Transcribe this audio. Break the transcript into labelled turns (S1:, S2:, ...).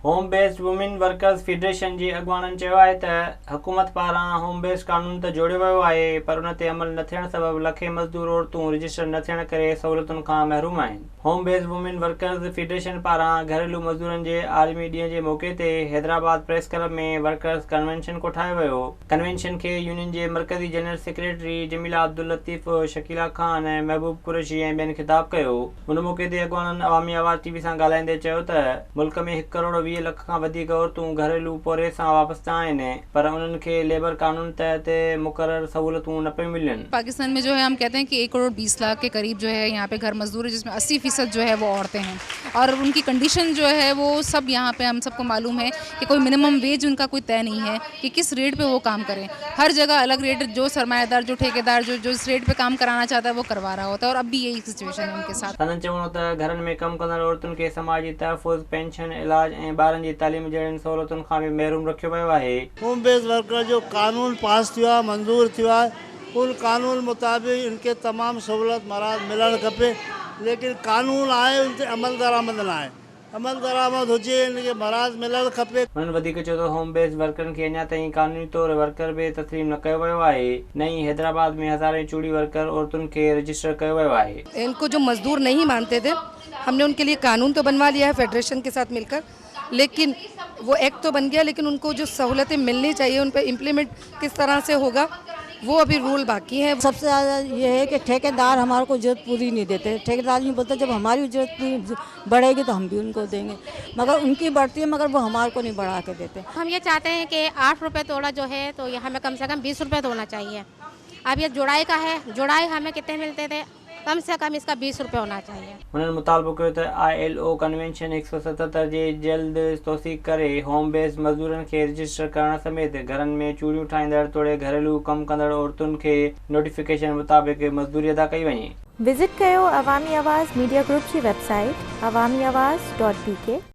S1: Home based women workers federation जी अॻुवाणनि चयो आहे त हुकूमत पारां होम बेस्ड कानून त जोड़ियो वियो आहे पर उन ते अमल न थियण सबबि लखे मज़दूर औरतूं रजिस्टर न थियण करे सहूलियतुनि खां महरूम आहिनि। Home based women workers federation पारां घरेलू मज़दूरनि जे आलमी ॾींहं जे मौक़े ते हैदराबाद प्रेस क्लब में वर्कर्स कन्वेंशन कोठायो वियो। कन्वेंशन खे यूनियन जे मरकज़ी जनरल सेक्रेटरी जमीला अब्दुल लतीफ़, शकीला ख़ान ऐं महबूब कुरैशी ऐं ॿियनि ख़िताब कयो। उन मौक़े ते अॻुवाणनि अवामी आवाज़ टीवी सां ॻाल्हाईंदे चयो त मुल्क में 1 करोड़ 20 लख खां वधीक औरतूं घरेलू पोरे सां वाबस्ता आहिनि पर उन्हनि खे लेबर कानून तहत मुक़रर सहूलतूं न पियूं मिलनि।
S2: पाकिस्तान में जो है हम कहते हैं कि 1 करोड़ 20 लाख के करीब जो है यहाँ पे घर मजदूर है, जिसमें 80% जो है वो औरतें हैं और उनकी कंडीशन जो है वो सब यहाँ पे हम सबको मालूम है कि कोई मिनिमम वेज उनका कोई तय नहीं है कि किस रेट पे वो काम करें। हर जगह अलग रेट, जो सरमायादार, जो ठेकेदार जो इस रेट पे काम कराना चाहता है वो करवा रहा होता है और अब भी यही सिचुएशन है उनके साथ।
S1: संदन चवणो त घरनि में कमु कंदड़ औरतुनि खे समाजी तहफ़ुज़, पेंशन, इलाज ऐं ॿारनि जी तालीम जहिड़ियुनि सहूलियतुनि खां बि महरूम रखियो वियो आहे।
S3: होम बेस्ड वर्कर जो कानून पास थियो आहे, मंज़ूर थियो आहे, उन कानून मुताबिक़ इनके तमामु सहूलियत मिलणु खपे, लेकिन कानून आहे उन ते अमल दरामद न आहे। अमल दरामद हुजे, इनखे मराज मिलणु खपे।
S1: उन्हनि वधीक चयो त होम बेस्ड वर्करनि खे अञा ताईं कानूनी तौर वर्कर बि तस्लीम न कयो वियो आहे। नई हैदराबाद में हज़ारें चूड़ी वर्कर औरतुनि खे रजिस्टर कयो वियो आहे।
S4: इनको जो मजदूर नहीं मानते थे, हमने उनके लिए कानून तो बनवा लिया है फेडरेशन के साथ मिलकर, लेकिन वो एक्ट तो बन गया, लेकिन उनको जो सहूलतें मिलनी चाहिए उन पर इम्प्लीमेंट किस तरह से होगा वो अभी रूल बाकी है।
S5: सबसे ज़्यादा ये है कि ठेकेदार हमारे को ज़रूरत पूरी नहीं देते। ठेकेदार ये बोलते जब हमारी ज़रूरत बढ़ेगी तो हम भी उनको देंगे, मगर उनकी बढ़ती है मगर वो हमारे को नहीं बढ़ा के देते।
S6: हम ये चाहते हैं कि 8 रुपये तोड़ा जो है तो ये हमें कम से कम 20 रुपये होना चाहिए। अब ये जुड़ाई का है, जुड़ाई हमें कितने मिलते थे, कम से कम इसका 20 रुपये होना चाहिए।
S1: उन्होंने मुतालबो कयो त ILO कन्वेंशन 177 जे जल्द तौसीक़ करे होम बेस्ड मज़दूरनि खे रजिस्टर करण समेत घरनि में चूड़ियूं ठाहींदड़ तोड़े घरेलू कमु कंदड़ औरतुनि खे नोटिफिकेशन मुताबिक़ मज़दूरी अदा कई वञे।
S7: विज़िट कयो अवामी आवाज़ मीडिया ग्रुप जी वेबसाइट awamiawaz.pk।